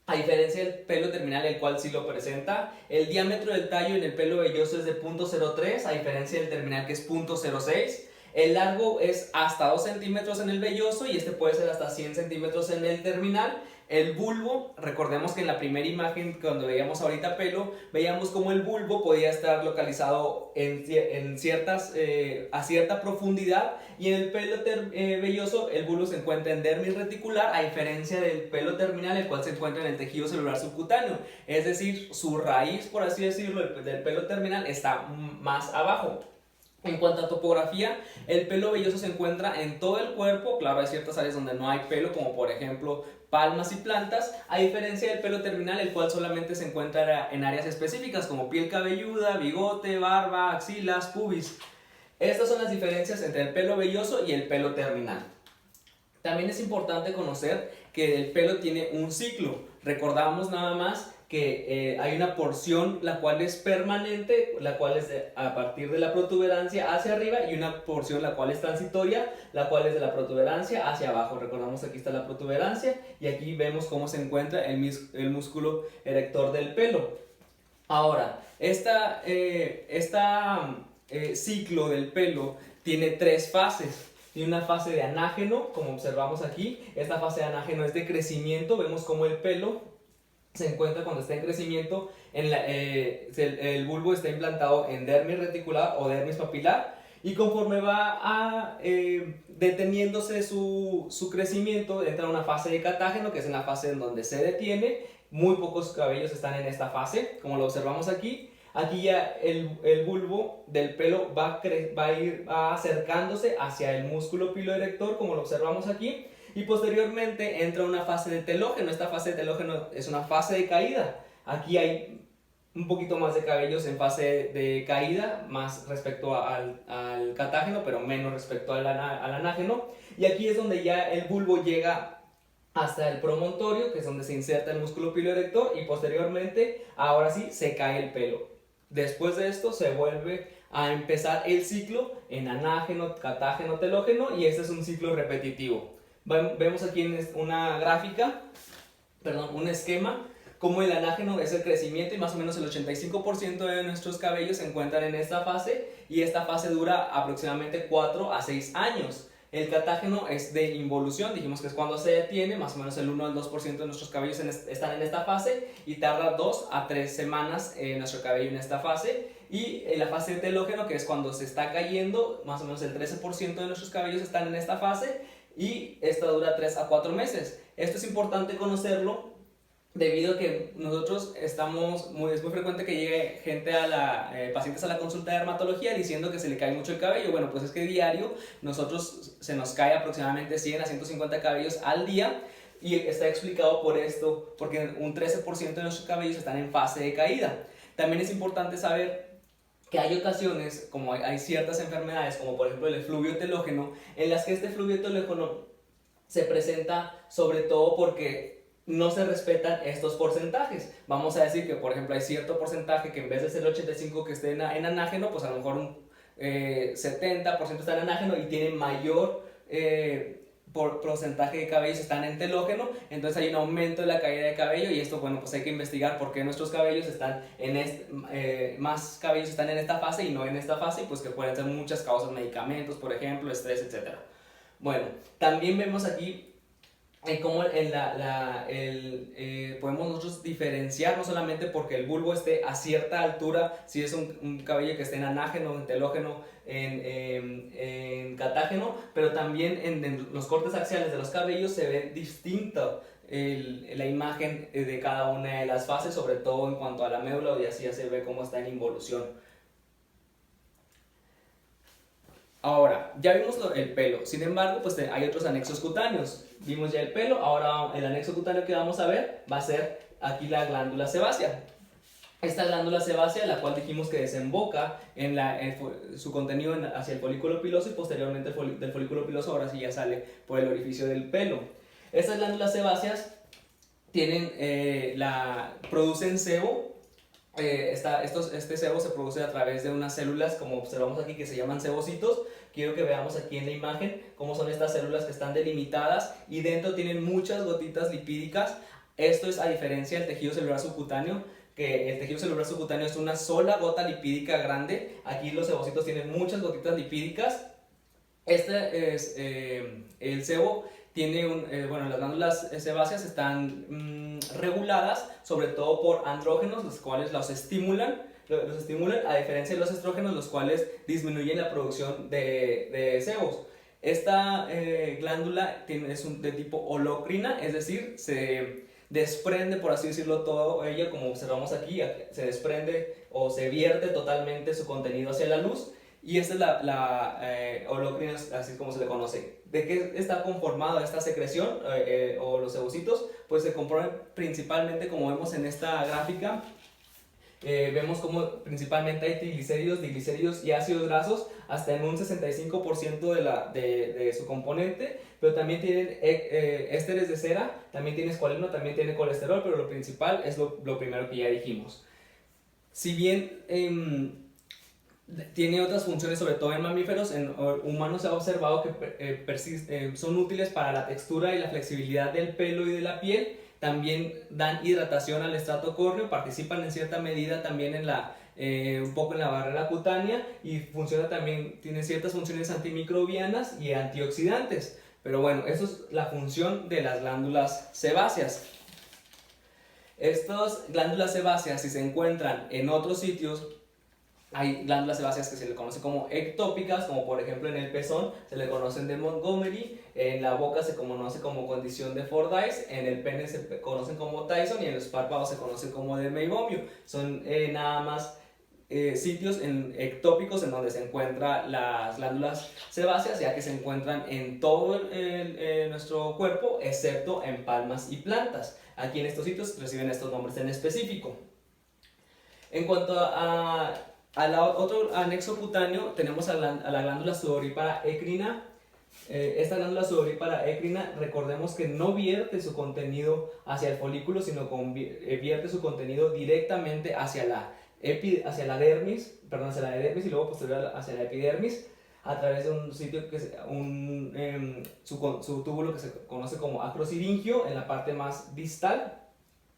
a diferencia del pelo terminal, el cual sí lo presenta. El diámetro del tallo en el pelo velloso es de 0.03, a diferencia del terminal que es 0.06. El largo es hasta 2 centímetros en el velloso y este puede ser hasta 100 centímetros en el terminal. El bulbo, recordemos que en la primera imagen, cuando veíamos ahorita pelo, veíamos como el bulbo podía estar localizado en ciertas, a cierta profundidad, y en el pelo velloso el bulbo se encuentra en dermis reticular, a diferencia del pelo terminal, el cual se encuentra en el tejido celular subcutáneo. Es decir, su raíz, por así decirlo, del pelo terminal está más abajo. En cuanto a topografía, el pelo velloso se encuentra en todo el cuerpo. Claro, hay ciertas áreas donde no hay pelo, como por ejemplo palmas y plantas, a diferencia del pelo terminal, el cual solamente se encuentra en áreas específicas como piel cabelluda, bigote, barba, axilas, pubis. Estas son las diferencias entre el pelo velloso y el pelo terminal. También es importante conocer que el pelo tiene un ciclo. Recordamos nada más que hay una porción la cual es permanente, la cual es a partir de la protuberancia hacia arriba, y una porción la cual es transitoria, la cual es de la protuberancia hacia abajo. Recordamos que aquí está la protuberancia y aquí vemos cómo se encuentra el músculo erector del pelo. Ahora, ciclo del pelo tiene tres fases. Tiene una fase de anágeno, como observamos aquí. Esta fase de anágeno es de crecimiento. Vemos cómo el pelo se encuentra cuando está en crecimiento. El bulbo está implantado en dermis reticular o dermis papilar, y conforme va deteniéndose su crecimiento, entra a una fase de catágeno, que es en la fase en donde se detiene. Muy pocos cabellos están en esta fase, como lo observamos aquí. Aquí ya el bulbo del pelo va acercándose hacia el músculo piloerector, como lo observamos aquí, y posteriormente entra una fase de telógeno. Esta fase de telógeno es una fase de caída. Aquí hay un poquito más de cabellos en fase de caída, más respecto al catágeno, pero menos respecto al anágeno. Y aquí es donde ya el bulbo llega hasta el promontorio, que es donde se inserta el músculo piloerector, y posteriormente, ahora sí, se cae el pelo. Después de esto se vuelve a empezar el ciclo en anágeno, catágeno, telógeno, y este es un ciclo repetitivo. Vemos aquí en una gráfica, un esquema, como el anágeno es el crecimiento, y más o menos el 85% de nuestros cabellos se encuentran en esta fase, y esta fase dura aproximadamente 4 a 6 años. El catágeno es de involución, dijimos que es cuando se detiene, más o menos el 1 al 2% de nuestros cabellos están en esta fase, y tarda 2 a 3 semanas nuestro cabello en esta fase. Y la fase de telógeno, que es cuando se está cayendo, más o menos el 13% de nuestros cabellos están en esta fase, y esta dura 3 a 4 meses. Esto es importante conocerlo debido a que nosotros es muy frecuente que llegue gente pacientes a la consulta de dermatología diciendo que se le cae mucho el cabello. Bueno, pues es que diario se nos cae aproximadamente 100 a 150 cabellos al día, y está explicado por esto, porque un 13% de nuestros cabellos están en fase de caída. También es importante saber que hay ocasiones, como hay ciertas enfermedades, como por ejemplo el efluvio telógeno, en las que este efluvio telógeno se presenta sobre todo porque no se respetan estos porcentajes. Vamos a decir que, por ejemplo, hay cierto porcentaje que en vez de ser el 85% que esté en anágeno, pues a lo mejor un 70% está en anágeno, y tiene mayor porcentaje de cabellos están en telógeno. Entonces hay un aumento de la caída de cabello, y esto, bueno, pues hay que investigar por qué nuestros cabellos están más cabellos están en esta fase y no en esta fase, y pues que pueden ser muchas causas: medicamentos, por ejemplo, estrés, etc. Bueno, también vemos aquí cómo podemos nosotros diferenciar, no solamente porque el bulbo esté a cierta altura, si es un cabello que esté en anágeno, en telógeno, en catágeno, pero también en los cortes axiales de los cabellos se ve distinta la imagen de cada una de las fases, sobre todo en cuanto a la médula, y así ya se ve cómo está en involución. Ahora, ya vimos el pelo, sin embargo, pues hay otros anexos cutáneos. Vimos ya el pelo, ahora el anexo cutáneo que vamos a ver va a ser aquí la glándula sebácea. Esta glándula sebácea, la cual dijimos que desemboca en su contenido hacia el folículo piloso, y posteriormente del folículo piloso ahora sí ya sale por el orificio del pelo. Estas glándulas sebáceas producen sebo. Este sebo se produce a través de unas células, como observamos aquí, que se llaman sebocitos. Quiero que veamos aquí en la imagen cómo son estas células que están delimitadas, y dentro tienen muchas gotitas lipídicas. Esto es a diferencia del tejido celular subcutáneo, que el tejido celular subcutáneo es una sola gota lipídica grande. Aquí los sebocitos tienen muchas gotitas lipídicas. El sebo bueno, las glándulas sebáceas están reguladas sobre todo por andrógenos, los cuales los estimulan, a diferencia de los estrógenos, los cuales disminuyen la producción de sebos. Esta glándula es de tipo holocrina, es decir, se desprende, por así decirlo, todo ella, como observamos aquí, se desprende o se vierte totalmente su contenido hacia la luz. Y esta es la holocrina, así es como se le conoce. ¿De qué está conformada esta secreción o los sebocitos? Pues se compone principalmente, como vemos en esta gráfica, vemos como principalmente hay triglicéridos y ácidos grasos hasta en un 65% de su componente, pero también tienen ésteres de cera, también tiene escualeno, también tiene colesterol, pero lo principal es lo primero que ya dijimos. Si bien tiene otras funciones, sobre todo en mamíferos, en humanos se ha observado que son útiles para la textura y la flexibilidad del pelo y de la piel. También dan hidratación al estrato córneo, participan en cierta medida también un poco en la barrera cutánea y tiene ciertas funciones antimicrobianas y antioxidantes. Pero bueno, eso es la función de las glándulas sebáceas. Estas glándulas sebáceas, si se encuentran en otros sitios, hay glándulas sebáceas que se le conoce como ectópicas, como por ejemplo en el pezón se le conocen de Montgomery, en la boca se conoce como condición de Fordyce, en el pene se conocen como Tyson y en los párpados se conoce como de Meibomian. Son nada más sitios ectópicos en donde se encuentran las glándulas sebáceas, ya que se encuentran en todo nuestro cuerpo, excepto en palmas y plantas. Aquí en estos sitios reciben estos nombres en específico. En cuanto a otro anexo cutáneo, tenemos a la glándula sudorípara écrina. Esta glándula sudorípara écrina, recordemos que no vierte su contenido hacia el folículo, sino vierte su contenido directamente hacia la dermis y luego posterior hacia la epidermis, a través de un sitio su túbulo que se conoce como acrosiringio en la parte más distal.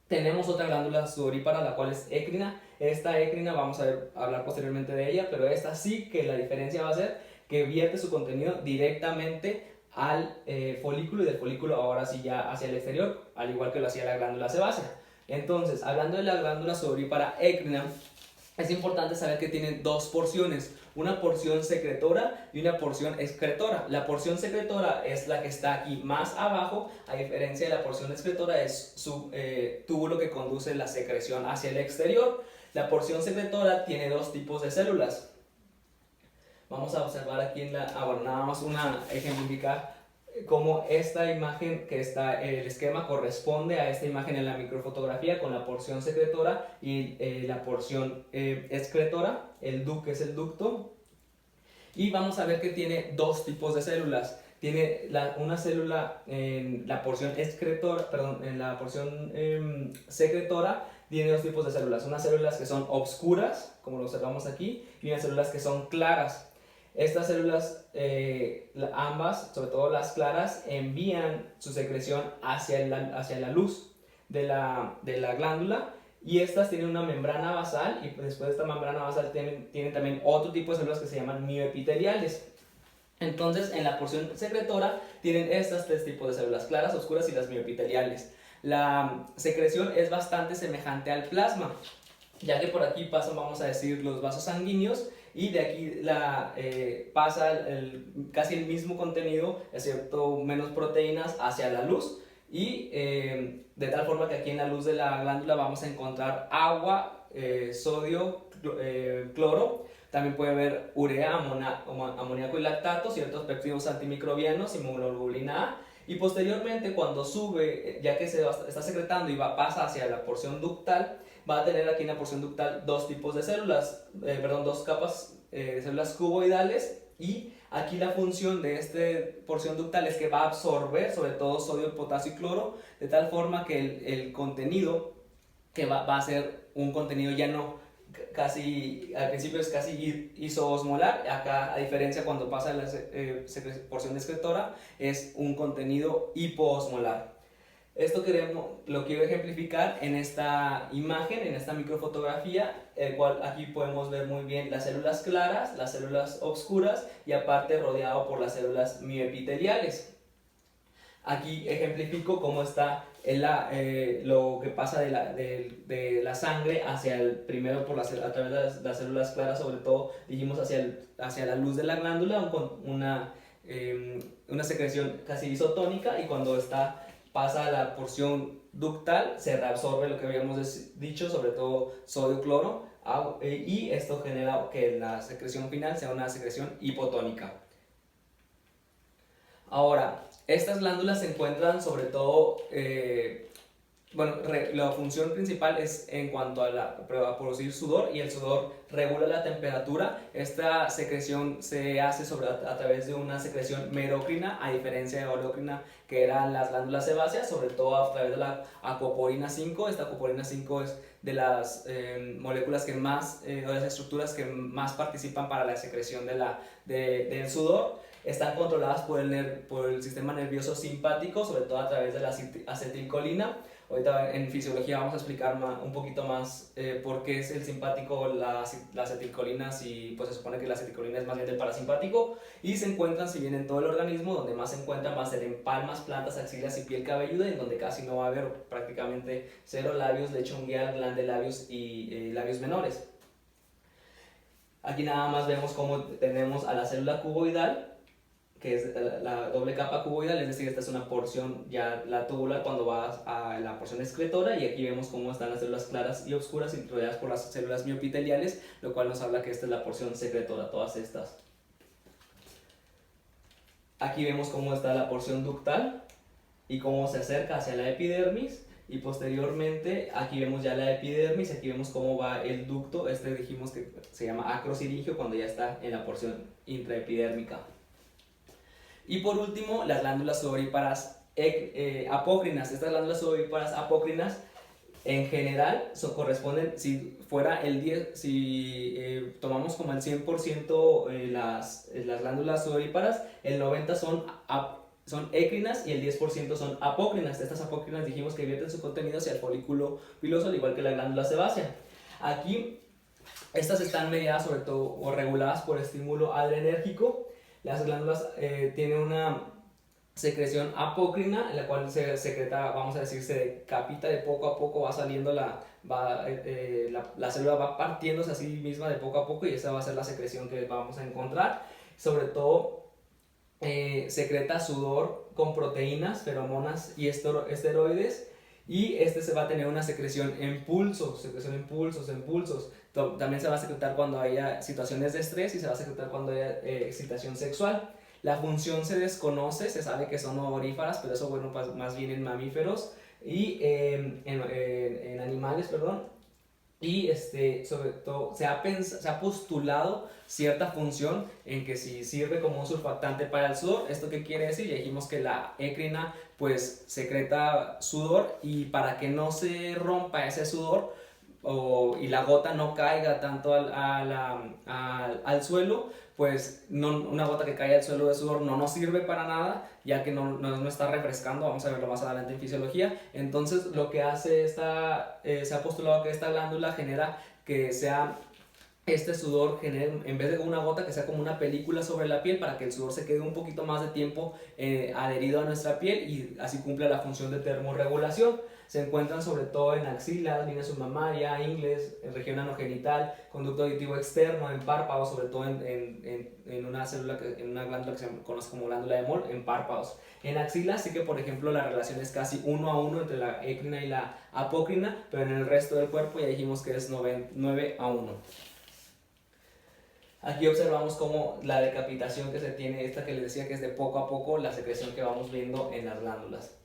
Tenemos otra glándula sudorípara, la cual es écrina. Esta écrina vamos a hablar posteriormente de ella, pero esta sí que la diferencia va a ser que vierte su contenido directamente al folículo, y del folículo ahora sí ya hacia el exterior, al igual que lo hacía la glándula sebácea. Entonces, hablando de la glándula sudorípara écrina, es importante saber que tiene dos porciones, una porción secretora y una porción excretora. La porción secretora es la que está aquí más abajo, a diferencia de la porción excretora es su túbulo que conduce la secreción hacia el exterior. La porción secretora tiene dos tipos de células. Vamos a observar aquí nada más una ejemplificar cómo esta imagen que está el esquema corresponde a esta imagen en la microfotografía con la porción secretora y la porción excretora, que es el ducto. Y vamos a ver que tiene dos tipos de células. Tiene una célula en la porción secretora, tiene dos tipos de células. Unas células que son obscuras, como lo observamos aquí, y unas células que son claras. Estas células, ambas, sobre todo las claras, envían su secreción hacia la luz de la glándula, y estas tienen una membrana basal, y después de esta membrana basal tienen también otro tipo de células que se llaman mioepiteliales. Entonces, en la porción secretora tienen estos tres tipos de células: claras, oscuras y las mioepiteliales. La secreción es bastante semejante al plasma, ya que por aquí pasan, vamos a decir, los vasos sanguíneos, y de aquí pasa casi el mismo contenido, excepto menos proteínas, hacia la luz, y de tal forma que aquí en la luz de la glándula vamos a encontrar agua, sodio, cloro. También puede haber urea, amoníaco y lactato, ciertos péptidos antimicrobianos, inmunoglobulina A. Y posteriormente, cuando sube, ya que se está secretando y pasa hacia la porción ductal, va a tener aquí en la porción ductal dos tipos de células, dos capas de células cuboidales, y aquí la función de esta porción ductal es que va a absorber sobre todo sodio, potasio y cloro, de tal forma que el contenido que va a ser un contenido ya no casi, al principio es casi isoosmolar, acá a diferencia cuando pasa la porción excretora es un contenido hipoosmolar. Esto lo quiero ejemplificar en esta imagen, en esta microfotografía, el cual aquí podemos ver muy bien las células claras, las células oscuras y aparte rodeado por las células mioepiteliales. Aquí ejemplifico cómo está lo que pasa de la sangre hacia primero a través de las células claras, sobre todo dijimos hacia la luz de la glándula con una secreción casi isotónica, y cuando pasa a la porción ductal se reabsorbe lo que habíamos dicho, sobre todo sodio, cloro, y esto genera que la secreción final sea una secreción hipotónica. Ahora, estas glándulas se encuentran sobre todo, la función principal es en cuanto a producir sudor, y el sudor regula la temperatura. Esta secreción se hace a través de una secreción merocrina, a diferencia de orocrina, que eran las glándulas sebáceas, sobre todo a través de la acoporina 5. Esta acoporina 5 es de las moléculas que más, o las estructuras que más participan para la secreción del sudor. Están controladas por el sistema nervioso simpático, sobre todo a través de la acetilcolina. Ahorita en fisiología vamos a explicar un poquito más por qué es el simpático la acetilcolina, si pues se supone que la acetilcolina es más bien del parasimpático, y se encuentran, si bien en todo el organismo, donde más se encuentran va a ser en palmas, plantas, axilas y piel cabelluda, en donde casi no va a haber prácticamente cero labios, lecho ungueal, glande de labios y labios menores. Aquí nada más vemos cómo tenemos a la célula cuboidal, que es la doble capa cuboidal, es decir, esta es una porción ya la tubular cuando va a la porción excretora, y aquí vemos cómo están las células claras y oscuras y rodeadas por las células miopiteliales, lo cual nos habla que esta es la porción secretora, todas estas. Aquí vemos cómo está la porción ductal y cómo se acerca hacia la epidermis, y posteriormente aquí vemos ya la epidermis, aquí vemos cómo va el ducto, dijimos que se llama acrosiringio cuando ya está en la porción intraepidérmica. Y por último, las glándulas sudoríparas apócrinas. Estas glándulas sudoríparas apócrinas en general corresponden, si tomamos como el 100% las glándulas sudoríparas, el 90% son écrinas y el 10% son apócrinas. Estas apócrinas dijimos que vierten su contenido hacia el folículo piloso, al igual que la glándula sebácea. Aquí estas están mediadas sobre todo o reguladas por estímulo adrenérgico. Las glándulas tienen una secreción apócrina, en la cual se secreta, vamos a decir, se decapita de poco a poco, va saliendo la célula va partiéndose a sí misma de poco a poco, y esa va a ser la secreción que vamos a encontrar. Sobre todo secreta sudor con proteínas, feromonas y esteroides, y se va a tener una secreción en pulsos. También se va a secretar cuando haya situaciones de estrés, y se va a secretar cuando haya excitación sexual. La función se desconoce, se sabe que son ovoríferas, pero eso, bueno, pues más bien en mamíferos y en animales, perdón. Y sobre todo se ha postulado cierta función en que si sirve como un surfactante para el sudor. ¿Esto qué quiere decir? Ya dijimos que la écrina pues secreta sudor, y para que no se rompa ese sudor y la gota no caiga tanto al suelo, pues una gota que cae al suelo de sudor no nos sirve para nada, ya que no está refrescando. Vamos a verlo más adelante en fisiología. Entonces lo que hace se ha postulado que esta glándula genera que sea este sudor, en vez de una gota, que sea como una película sobre la piel, para que el sudor se quede un poquito más de tiempo adherido a nuestra piel, y así cumpla la función de termorregulación. Se encuentran sobre todo en axilas, línea submamaria, ingles, en región anogenital, conducto auditivo externo, en párpados, sobre todo en una glándula que se conoce como glándula de Moll, en párpados. En axilas sí que, por ejemplo, la relación es casi 1 a 1 entre la écrina y la apócrina, pero en el resto del cuerpo ya dijimos que es 9 a 1. Aquí observamos cómo la decapitación que se tiene, esta que les decía que es de poco a poco, la secreción que vamos viendo en las glándulas.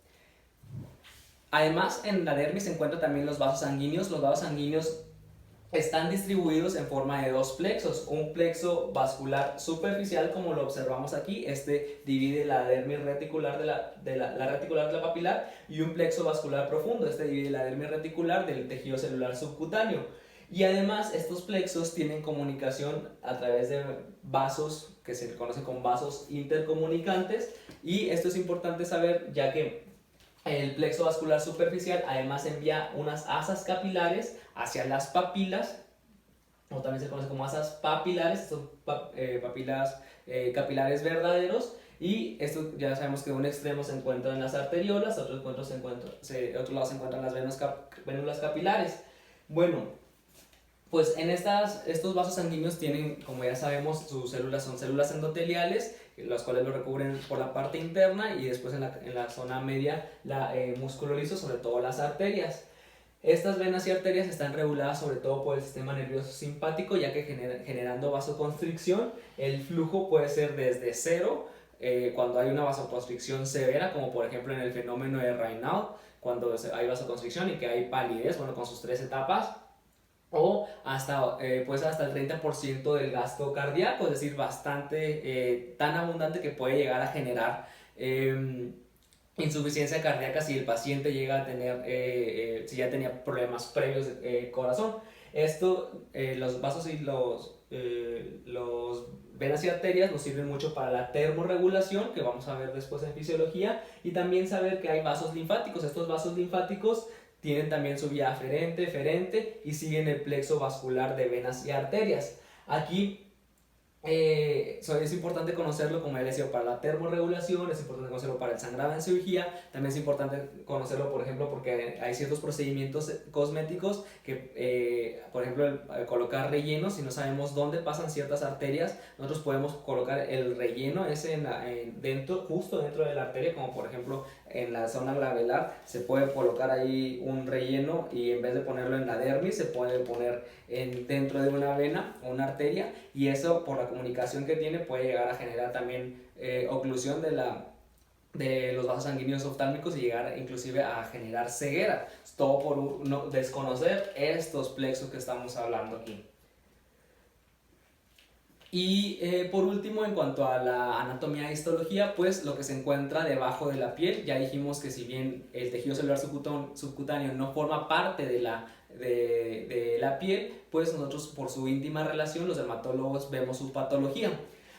Además, en la dermis se encuentran también los vasos sanguíneos. Los vasos sanguíneos están distribuidos en forma de dos plexos. Un plexo vascular superficial, como lo observamos aquí, divide la dermis reticular la reticular de la papilar, y un plexo vascular profundo, divide la dermis reticular del tejido celular subcutáneo. Y además estos plexos tienen comunicación a través de vasos que se conocen como vasos intercomunicantes, y esto es importante saber, ya que el plexo vascular superficial además envía unas asas capilares hacia las papilas, o también se conoce como asas papilares. Estos capilares verdaderos Y esto ya sabemos que un extremo se encuentra en las arteriolas, otro lado se encuentran las vénulas capilares. Bueno, pues en estos vasos sanguíneos tienen, como ya sabemos, sus células son células endoteliales, las cuales lo recubren por la parte interna, y después en la zona media la músculo liso, sobre todo las arterias. Estas venas y arterias están reguladas sobre todo por el sistema nervioso simpático, ya que generando vasoconstricción, el flujo puede ser desde cero, cuando hay una vasoconstricción severa, como por ejemplo en el fenómeno de Raynaud, cuando hay vasoconstricción y que hay palidez, bueno, con sus 3 etapas, o hasta, pues hasta el 30% del gasto cardíaco, es decir, bastante, tan abundante que puede llegar a generar insuficiencia cardíaca si el paciente llega a tener, si ya tenía problemas previos de corazón. Los vasos y los venas y arterias nos sirven mucho para la termorregulación, que vamos a ver después en fisiología, y también saber que hay vasos linfáticos. Estos vasos linfáticos tienen también su vía aferente, eferente, y siguen el plexo vascular de venas y arterias. Aquí es importante conocerlo, como ya les decía, para la termorregulación, es importante conocerlo para el sangrado en cirugía, también es importante conocerlo, por ejemplo, porque hay ciertos procedimientos cosméticos que, por ejemplo, el colocar rellenos, si no sabemos dónde pasan ciertas arterias, nosotros podemos colocar el relleno ese justo dentro de la arteria, como por ejemplo en la zona glabelar, se puede colocar ahí un relleno y en vez de ponerlo en la dermis, se puede poner dentro de una vena o una arteria, y eso por la comunicación que tiene puede llegar a generar también oclusión de los vasos sanguíneos oftálmicos y llegar inclusive a generar ceguera, todo por desconocer estos plexos que estamos hablando aquí. Y por último, en cuanto a la anatomía e histología, pues lo que se encuentra debajo de la piel, ya dijimos que si bien el tejido celular subcutáneo no forma parte de la piel, pues nosotros por su íntima relación, los dermatólogos, vemos su patología.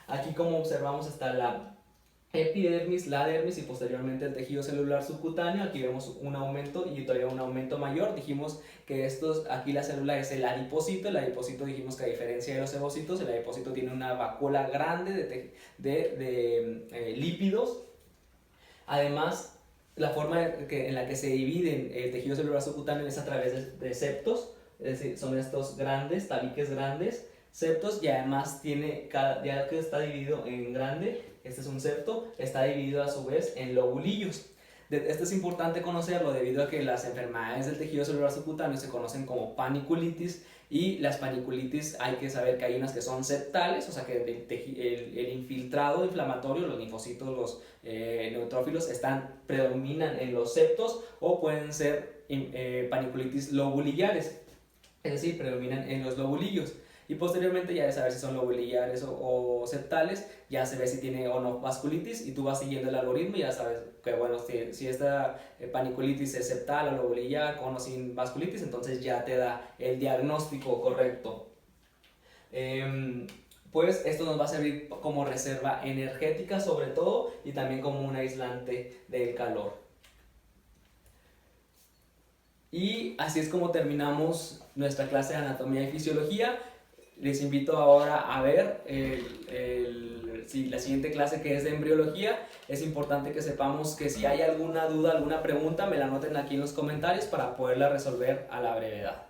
Aquí, como observamos, está la epidermis, la dermis y posteriormente el tejido celular subcutáneo. Aquí vemos un aumento y todavía un aumento mayor. Dijimos que aquí la célula es el adipocito. El adipocito, dijimos que a diferencia de los evocitos, el adipocito tiene una vacuola grande de lípidos. Además, la forma en la que se divide el tejido celular subcutáneo es a través de septos, es decir, son estos grandes, tabiques grandes, septos, y además ya que está dividido en grande, este es un septo, está dividido a su vez en lobulillos. Esto es importante conocerlo debido a que las enfermedades del tejido celular subcutáneo se conocen como paniculitis, y las paniculitis hay que saber que hay unas que son septales, o sea que el infiltrado inflamatorio, los linfocitos, los neutrófilos predominan en los septos, o pueden ser paniculitis lobulillares, es decir, predominan en los lobulillos. Y posteriormente, ya de saber si son lobulillares o septales, ya se ve si tiene o no vasculitis, y tú vas siguiendo el algoritmo y ya sabes que, bueno, si esta paniculitis es septal o lobulillar, con o sin vasculitis, entonces ya te da el diagnóstico correcto. Pues esto nos va a servir como reserva energética sobre todo, y también como un aislante del calor. Y así es como terminamos nuestra clase de anatomía y fisiología. Les invito ahora a ver la siguiente clase, que es de embriología. Es importante que sepamos que si hay alguna duda, alguna pregunta, me la anoten aquí en los comentarios para poderla resolver a la brevedad.